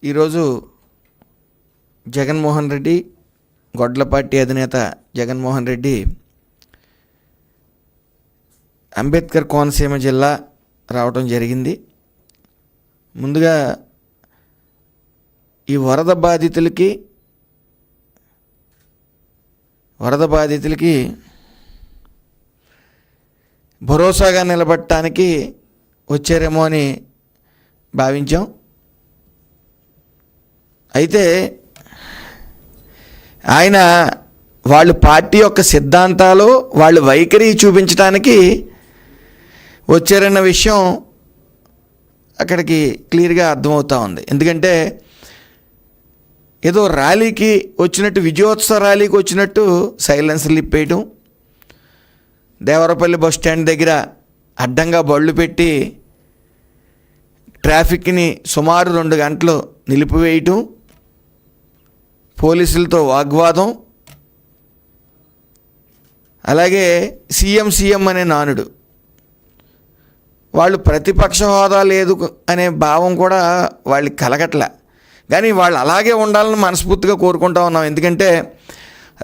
ఈరోజు జగన్మోహన్ రెడ్డి, గొడ్లపాటి అధినేత జగన్మోహన్ రెడ్డి అంబేద్కర్ కోనసీమ జిల్లా రావడం జరిగింది. ముందుగా ఈ వరద బాధితులకి భరోసాగా నిలబడటానికి వచ్చారేమో అని భావించాం. అయితే ఆయన వాళ్ళ పార్టీ యొక్క సిద్ధాంతాలు, వాళ్ళ వైఖరి చూపించడానికి వచ్చారన్న విషయం అక్కడికి క్లియర్గా అర్థమవుతూ ఉంది. ఎందుకంటే ఏదో ర్యాలీకి వచ్చినట్టు, విజయోత్సవ ర్యాలీకి వచ్చినట్టు సైలెన్సర్లు ఇప్పేయటం, దేవరపల్లి బస్ స్టాండ్ దగ్గర అడ్డంగా బళ్ళు పెట్టి ట్రాఫిక్ని సుమారు 2 గంటలు నిలిపివేయటం, పోలీసులతో వాగ్వాదం, అలాగే సీఎం అనే నానుడు. వాళ్ళు ప్రతిపక్ష హోదా లేదు అనే భావం కూడా వాళ్ళకి కలగట్లే. కానీ వాళ్ళు అలాగే ఉండాలని మనస్ఫూర్తిగా కోరుకుంటా ఉన్నాం. ఎందుకంటే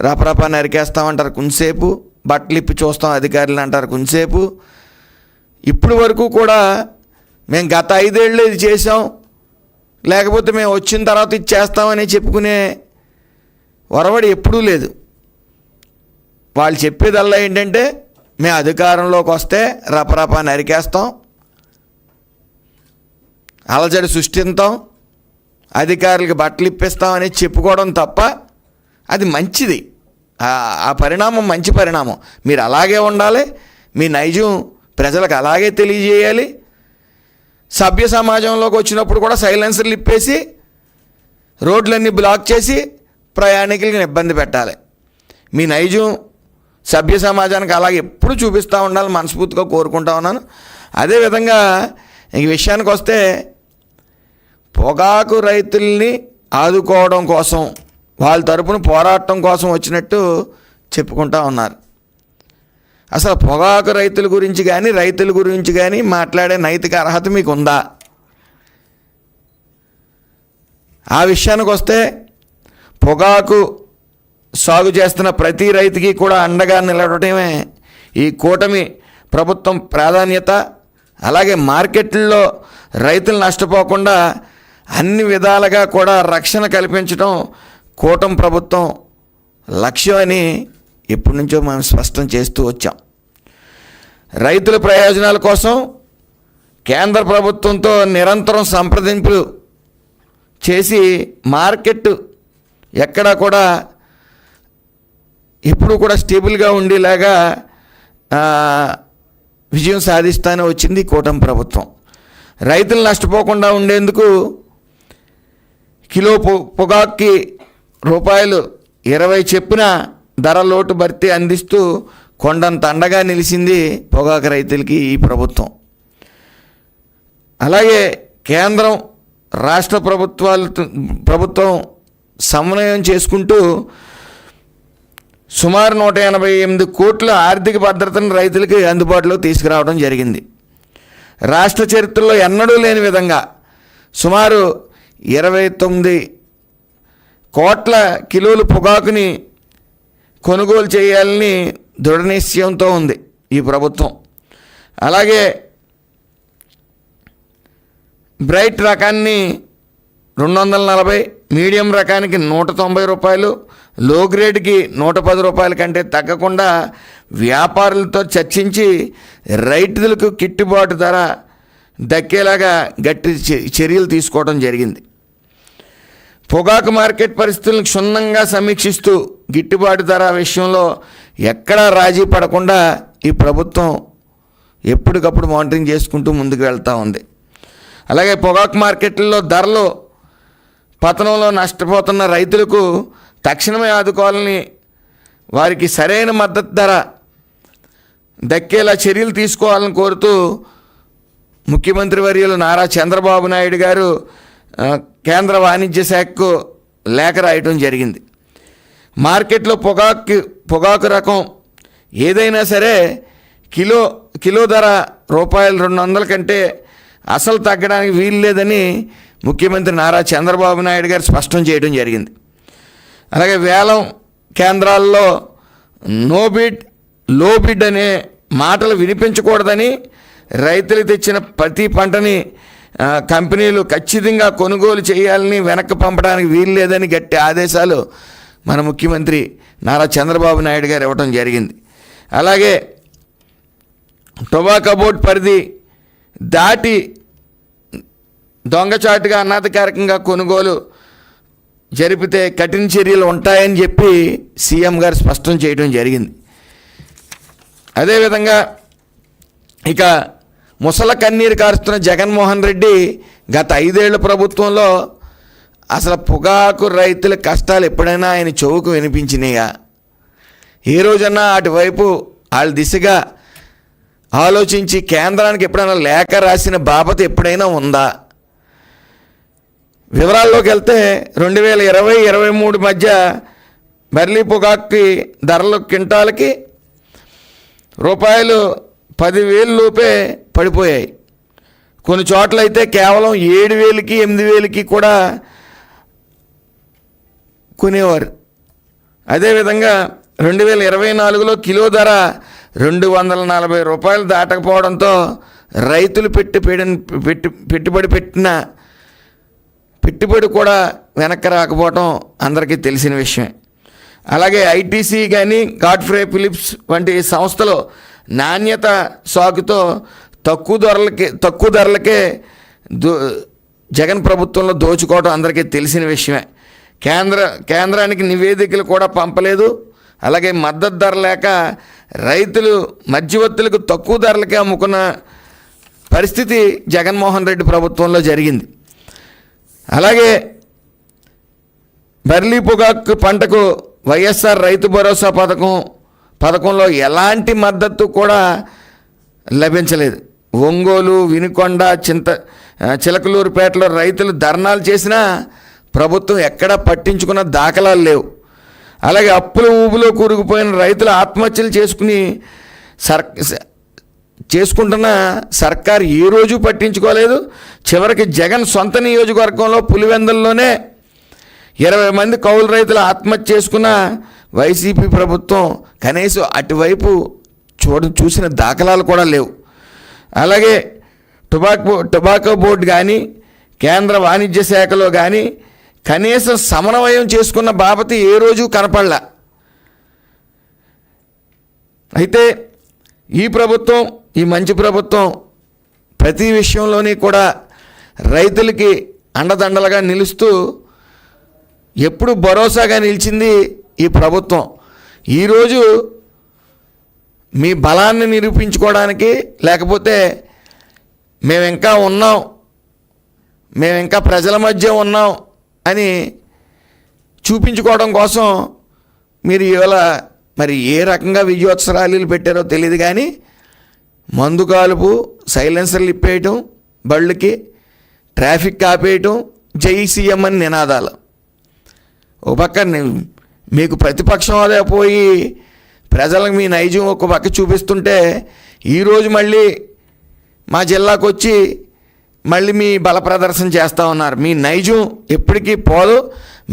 రపరపా నరికేస్తామంటారు కొంతసేపు, బట్టలు ఇప్పి చూస్తాం అధికారులు అంటారు కొంతసేపు. ఇప్పుడు వరకు కూడా మేము గత 5 ఏళ్ళు ఇది చేసాం, లేకపోతే మేము వచ్చిన తర్వాత ఇది చేస్తామని చెప్పుకునే వరవడి ఎప్పుడూ లేదు. వాళ్ళు చెప్పేదల్లా ఏంటంటే మేము అధికారంలోకి వస్తే రపరపా నరికేస్తాం, అలజడి సృష్టిస్తాం, అధికారులకి బట్టలు ఇప్పిస్తామని చెప్పుకోవడం తప్ప అది మంచిది. ఆ పరిణామం మంచి పరిణామం. మీరు అలాగే ఉండాలి, మీ నైజం ప్రజలకు అలాగే తెలియజేయాలి. సభ్య సమాజంలోకి వచ్చినప్పుడు కూడా సైలెన్సర్లు ఇప్పేసి రోడ్లన్నీ బ్లాక్ చేసి ప్రయాణికులకి ఇబ్బంది పెట్టాలి. మీ నైజం సభ్య సమాజానికి అలాగే ఎప్పుడు చూపిస్తూ ఉండాలని మనస్ఫూర్తిగా కోరుకుంటా ఉన్నాను. అదేవిధంగా ఈ విషయానికి వస్తే పొగాకు రైతుల్ని ఆదుకోవడం కోసం, వాళ్ళ తరపున పోరాటం కోసం వచ్చినట్టు చెప్పుకుంటా ఉన్నారు. అసలు పొగాకు రైతుల గురించి కానీ, రైతుల గురించి కానీ మాట్లాడే నైతిక అర్హత మీకు ఉందా? ఆ విషయానికి వస్తే పొగాకు సాగు చేస్తున్న ప్రతి రైతుకి కూడా అండగా నిలబడటమే ఈ కూటమి ప్రభుత్వం ప్రాధాన్యత. అలాగే మార్కెట్లలో రైతులు నష్టపోకుండా అన్ని విధాలుగా కూడా రక్షణ కల్పించడం కూటమి ప్రభుత్వం లక్ష్యం అని ఎప్పటి నుంచో మనం స్పష్టం చేస్తూ వచ్చాం. రైతుల ప్రయోజనాల కోసం కేంద్ర ప్రభుత్వంతో నిరంతరం సంప్రదింపులు చేసి మార్కెట్ ఎక్కడా కూడా ఎప్పుడు కూడా స్టేబుల్గా ఉండేలాగా విజయం సాధిస్తానే వచ్చింది కూటమి ప్రభుత్వం. రైతులు నష్టపోకుండా ఉండేందుకు కిలో పొగాక్కి ₹20 చొప్పున ధర లోటు భర్తీ అందిస్తూ కొండంత అండగా నిలిచింది పొగాకు రైతులకి ఈ ప్రభుత్వం. అలాగే కేంద్రం రాష్ట్ర ప్రభుత్వం సమన్వయం చేసుకుంటూ సుమారు 188 కోట్ల ఆర్థిక భద్రతను రైతులకి అందుబాటులో తీసుకురావడం జరిగింది. రాష్ట్ర చరిత్రలో ఎన్నడూ లేని విధంగా సుమారు 29 కోట్ల కిలోలు పొగాకుని కొనుగోలు చేయాలని దృఢ నిశ్చయంతో ఉంది ఈ ప్రభుత్వం. అలాగే బ్రైట్ రకాన్ని 240, మీడియం రకానికి ₹190, లో గ్రేడ్కి ₹110 కంటే తగ్గకుండా వ్యాపారులతో చర్చించి రైతులకు గిట్టుబాటు ధర దక్కేలాగా గట్టి చర్యలు తీసుకోవడం జరిగింది. పొగాకు మార్కెట్ పరిస్థితులను క్షుణ్ణంగా సమీక్షిస్తూ గిట్టుబాటు ధర విషయంలో ఎక్కడా రాజీ పడకుండా ఈ ప్రభుత్వం ఎప్పటికప్పుడు మానిటరింగ్ చేసుకుంటూ ముందుకు వెళ్తూ ఉంది. అలాగే పొగాకు మార్కెట్లలో ధరలు పతనంలో నష్టపోతున్న రైతులకు తక్షణమే ఆదుకోవాలని, వారికి సరైన మద్దతు ధర దక్కేలా చర్యలు తీసుకోవాలని కోరుతూ ముఖ్యమంత్రి వర్యులు నారా చంద్రబాబు నాయుడు గారు కేంద్ర వాణిజ్య శాఖకు లేఖ రాయటం జరిగింది. మార్కెట్లో పొగాకు రకం ఏదైనా సరే కిలో ధర ₹200 కంటే అసలు తగ్గడానికి వీలు లేదని ముఖ్యమంత్రి నారా చంద్రబాబు నాయుడు గారు స్పష్టం చేయడం జరిగింది. అలాగే వేలం కేంద్రాల్లో నో బిడ్ లో బిడ్ అనే మాటలు వినిపించకూడదని, రైతులు తెచ్చిన ప్రతి పంటని కంపెనీలు ఖచ్చితంగా కొనుగోలు చేయాలని, వెనక్కి పంపడానికి వీలు లేదని గట్టి ఆదేశాలు మన ముఖ్యమంత్రి నారా చంద్రబాబు నాయుడు గారు ఇవ్వటం జరిగింది. అలాగే టొబాకో బోర్డు పరిధి దాటి దొంగచాటుగా అనధికారికంగా కొనుగోలు జరిపితే కఠిన చర్యలు ఉంటాయని చెప్పి సీఎం గారు స్పష్టం చేయడం జరిగింది. అదేవిధంగా ఇక ముసల కన్నీరు కారుస్తున్న జగన్మోహన్ రెడ్డి గత 5 ఏళ్ల ప్రభుత్వంలో అసలు పొగాకు రైతుల కష్టాలు ఎప్పుడైనా ఆయన చెవుకు వినిపించినాయా? ఏ రోజన్నా అటువైపు వాళ్ళ దిశగా ఆలోచించి కేంద్రానికి ఎప్పుడైనా లేఖ రాసిన బాపత ఎప్పుడైనా ఉందా? వివరాల్లోకి వెళ్తే 2020-23 మధ్య బర్లీ పొగాకుకి ధరలు క్వింటాలకి రూపాయలు 10,000 లోపే పడిపోయాయి. కొన్ని చోట్ల అయితే కేవలం 7,000కి 8,000కి కూడా కొనేవారు. అదేవిధంగా 2024లో కిలో ధర 240 రూపాయలు దాటకపోవడంతో రైతులు పెట్టుబడి కూడా వెనక్కి రాకపోవడం అందరికీ తెలిసిన విషయమే. అలాగే ఐటీసీ కానీ గాడ్ఫ్రే ఫిలిప్స్ వంటి సంస్థలు నాణ్యత సాగుతో తక్కువ ధరలకే జగన్ ప్రభుత్వంలో దోచుకోవడం అందరికీ తెలిసిన విషయమే. కేంద్రానికి నివేదికలు కూడా పంపలేదు. అలాగే మద్దతు ధర లేక రైతులు మధ్యవర్తులకు తక్కువ ధరలకే అమ్ముకున్న పరిస్థితి జగన్మోహన్ రెడ్డి ప్రభుత్వంలో జరిగింది. అలాగే బర్లీ పొగాకు పంటకు వైఎస్ఆర్ రైతు భరోసా పథకంలో ఎలాంటి మద్దతు కూడా లభించలేదు. ఒంగోలు, వినుకొండ, చిలకలూరుపేటలో రైతులు ధర్నాలు చేసినా ప్రభుత్వం ఎక్కడా పట్టించుకున్న దాఖలాలు లేవు. అలాగే అప్పుల ఊబిలో కూరుకుపోయిన రైతులు ఆత్మహత్యలు చేసుకుంటున్న సర్కారు ఏ రోజు పట్టించుకోలేదు. చివరికి జగన్ సొంత నియోజకవర్గంలో పులివెందుల్లోనే 20 మంది కౌలు రైతులు ఆత్మహత్య చేసుకున్న వైసీపీ ప్రభుత్వం కనీసం అటువైపు చూసిన దాఖలాలు కూడా లేవు. అలాగే టొబాకో బోర్డు కానీ కేంద్ర వాణిజ్య శాఖలో కానీ కనీసం సమన్వయం చేసుకున్న బాపతి ఏ రోజు కనపడలా. అయితే ఈ ప్రభుత్వం, ఈ మంచి ప్రభుత్వం ప్రతి విషయంలోని కూడా రైతులకి అండదండలుగా నిలుస్తూ ఎప్పుడు భరోసాగా నిలిచింది ఈ ప్రభుత్వం. ఈరోజు మీ బలాన్ని నిరూపించుకోవడానికి, లేకపోతే మేము ఇంకా ఉన్నాం, మేము ఇంకా ప్రజల మధ్య ఉన్నాం అని చూపించుకోవడం కోసం మీరు ఇవాళ మరి ఏ రకంగా విజయోత్సవాలు పెట్టారో తెలియదు కానీ మందు కాలుపు, సైలెన్సర్లు ఇప్పేయటం, బళ్ళకి ట్రాఫిక్ ఆపేయటం, జై సీఎం అని నినాదాలు. ఒక పక్క మీకు ప్రతిపక్షం అదే పోయి ప్రజలకు మీ నైజం ఒక పక్క చూపిస్తుంటే ఈరోజు మళ్ళీ మా జిల్లాకు వచ్చి మళ్ళీ మీ బల ప్రదర్శన చేస్తూ ఉన్నారు. మీ నైజం ఎప్పటికీ పోదు.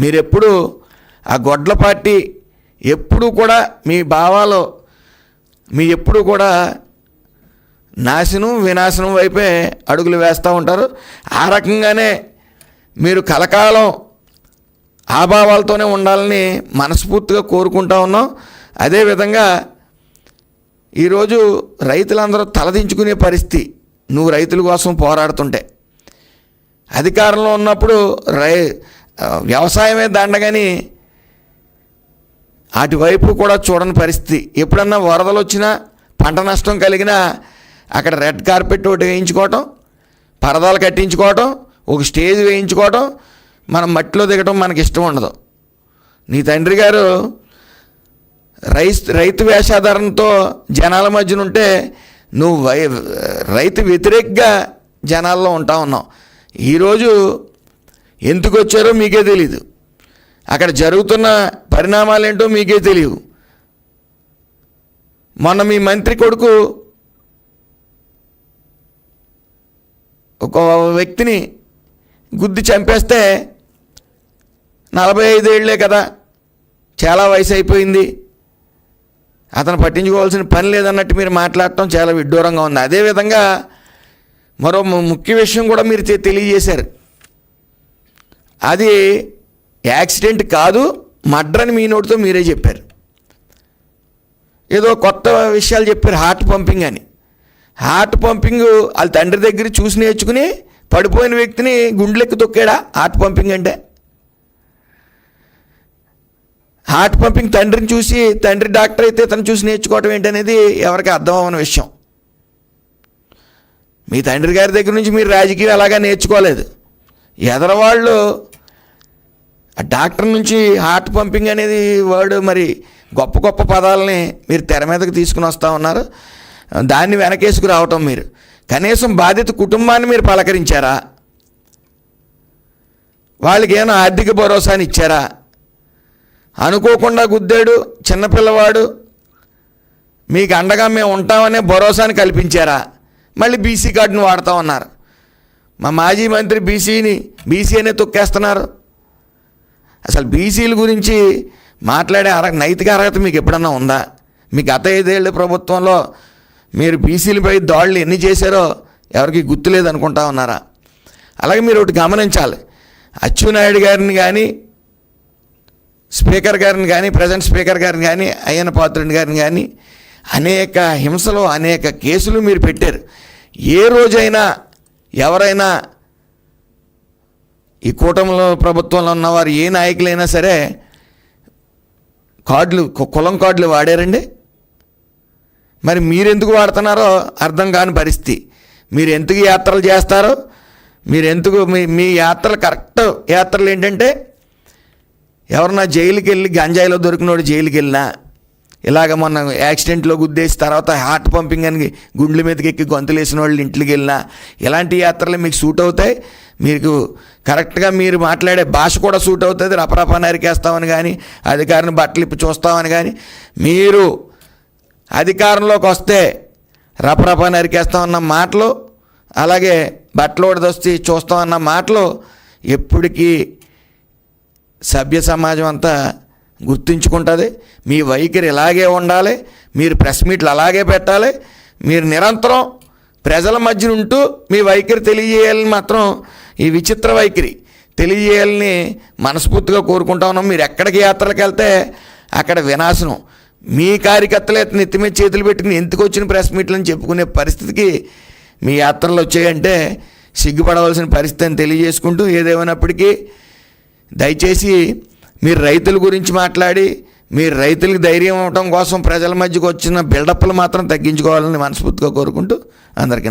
మీరెప్పుడు ఆ గొడ్ల పార్టీ ఎప్పుడు కూడా మీ భావాలు ఎప్పుడు కూడా వినాశనం వైపే అడుగులు వేస్తూ ఉంటారు. ఆ రకంగానే మీరు కలకాలం ఆ భావాలతోనే ఉండాలని మనస్ఫూర్తిగా కోరుకుంటా ఉన్నాం. అదేవిధంగా ఈరోజు రైతులందరూ తలదించుకునే పరిస్థితి. నువ్వు రైతుల కోసం పోరాడుతుంటే, అధికారంలో ఉన్నప్పుడు వ్యవసాయమే దండగని అటువైపు కూడా చూడని పరిస్థితి. ఎప్పుడన్నా వరదలు వచ్చినా, పంట నష్టం కలిగినా అక్కడ రెడ్ కార్పెట్ ఒకటి వేయించుకోవటం, పరదాలు కట్టించుకోవటం, ఒక స్టేజ్ వేయించుకోవటం, మనం మట్టిలో దిగటం మనకి ఇష్టం ఉండదు. నీ తండ్రి గారు రైతు వేషాధారణతో జనాల మధ్యన ఉంటే నువ్వు రైతు వ్యతిరేకంగా జనాల్లో ఉంటా ఉన్నావు. ఈరోజు ఎందుకు వచ్చారో మీకే తెలీదు. అక్కడ జరుగుతున్న పరిణామాలు ఏంటో మీకే తెలియవు. మొన్న మీ మంత్రి కొడుకు ఒక వ్యక్తిని గుద్ది చంపేస్తే 45 ఏళ్లే కదా, చాలా వయసు అయిపోయింది, అతను పట్టించుకోవాల్సిన పని లేదన్నట్టు మీరు మాట్లాడటం చాలా విడ్డూరంగా ఉంది. అదేవిధంగా మరో ముఖ్య విషయం కూడా మీరు తెలియజేశారు. అది యాక్సిడెంట్ కాదు, మర్డర్ అని మీ నోటితో మీరే చెప్పారు. ఏదో కొత్త విషయాలు చెప్పారు, హార్ట్ పంపింగ్ అని. హార్ట్ పంపింగ్ వాళ్ళ తండ్రి దగ్గర చూసి నేర్చుకుని పడిపోయిన వ్యక్తిని గుండెలెక్కి తొక్కాడా హార్ట్ పంపింగ్ అంటే? హార్ట్ పంపింగ్ తండ్రిని చూసి, తండ్రి డాక్టర్ అయితే తను చూసి నేర్చుకోవటం ఏంటనేది ఎవరికి అర్థం అవ్వని విషయం. మీ తండ్రి గారి దగ్గర నుంచి మీరు రాజకీయం అలాగా నేర్చుకోలేదు. ఎదరవాళ్ళు ఆ డాక్టర్ నుంచి హార్ట్ పంపింగ్ అనేది వర్డ్, మరి గొప్ప గొప్ప పదాలని మీరు తెర మీదకి తీసుకుని వస్తూ ఉన్నారు. దాన్ని వెనకేసుకు రావటం, మీరు కనీసం బాధిత కుటుంబాన్ని మీరు పలకరించారా? వాళ్ళకి ఏమైనా ఆర్థిక భరోసాని ఇచ్చారా? అనుకోకుండా గుద్దాడు చిన్నపిల్లవాడు, మీకు అండగా మేము ఉంటామనే భరోసాని కల్పించారా? మళ్ళీ బీసీ కార్డును వాడుతూ ఉన్నారు. మా మాజీ మంత్రి బీసీ అనే తొక్కేస్తున్నారు. అసలు బీసీల గురించి మాట్లాడే నైతిక అర్హత మీకు ఎప్పుడన్నా ఉందా? మీ గత 5 ఏళ్ళ ప్రభుత్వంలో మీరు బీసీలపై దాడులు ఎన్ని చేశారో ఎవరికి గుర్తులేదు అనుకుంటా ఉన్నారా? అలాగే మీరు ఒకటి గమనించాలి, అచ్చెన్నాయుడు గారిని కానీ, స్పీకర్ గారిని కానీ, ప్రజెంట్ స్పీకర్ గారిని కానీ, అయ్యన్న పాత్రుడిని గారిని కానీ అనేక హింసలు, అనేక కేసులు మీరు పెట్టారు. ఏ రోజైనా ఎవరైనా ఈ కూటమిలో ప్రభుత్వంలో ఉన్నవారు ఏ నాయకులైనా సరే కులం కార్డులు వాడారండి? మరి మీరెందుకు వాడుతున్నారో అర్థం కాని పరిస్థితి. మీరు ఎందుకు యాత్రలు చేస్తారో, మీరు ఎందుకు మీ యాత్రలు కరెక్ట్ యాత్రలు ఏంటంటే, ఎవరన్నా జైలుకి వెళ్ళి గంజాయిలో దొరికినోడు జైలుకి వెళ్ళినా, ఇలాగ మొన్న యాక్సిడెంట్లో గుద్దేసి తర్వాత హార్ట్ పంపింగ్ అని గుండెల మీదకి ఎక్కి గొంతులు వేసిన వాళ్ళు ఇంటికి వెళ్ళినా, ఇలాంటి యాత్రలు మీకు సూట్ అవుతాయి. మీకు కరెక్ట్గా మీరు మాట్లాడే భాష కూడా సూట్ అవుతుంది. రపరపా నరికేస్తామని కానీ, అధికారిని బట్టలిప్పి చూస్తామని కానీ, మీరు అధికారంలోకి వస్తే రపరపా నరికేస్తామన్న మాటలు, అలాగే బట్టలు వడదొచ్చి చూస్తామన్న మాటలు ఎప్పటికీ సభ్య సమాజం అంతా గుర్తుంచుకుంటుంది. మీ వైఖరి ఇలాగే ఉండాలి, మీరు ప్రెస్ మీట్లు అలాగే పెట్టాలి, మీరు నిరంతరం ప్రజల మధ్య ఉంటూ మీ వైఖరి తెలియజేయాలని మాత్రం, ఈ విచిత్ర వైఖరి తెలియజేయాలని మనస్ఫూర్తిగా కోరుకుంటా ఉన్నాం. మీరు ఎక్కడికి యాత్రలకు వెళ్తే అక్కడ వినాశనం. మీ కార్యకర్తలే నెత్తి మీద చేతులు పెట్టుకుని ఎందుకు వచ్చిన ప్రెస్ మీట్లని చెప్పుకునే పరిస్థితికి మీ యాత్రలు వచ్చాయంటే సిగ్గుపడవలసిన పరిస్థితి అని తెలియజేసుకుంటూ, ఏదేమైనప్పటికీ దయచేసి మీరు రైతుల గురించి మాట్లాడి, మీరు రైతులకు ధైర్యం ఇవ్వడం కోసం ప్రజల మధ్యకు వచ్చిన బిల్డప్లు మాత్రం తగ్గించుకోవాలని మనస్ఫూర్తిగా కోరుకుంటూ అందరికీ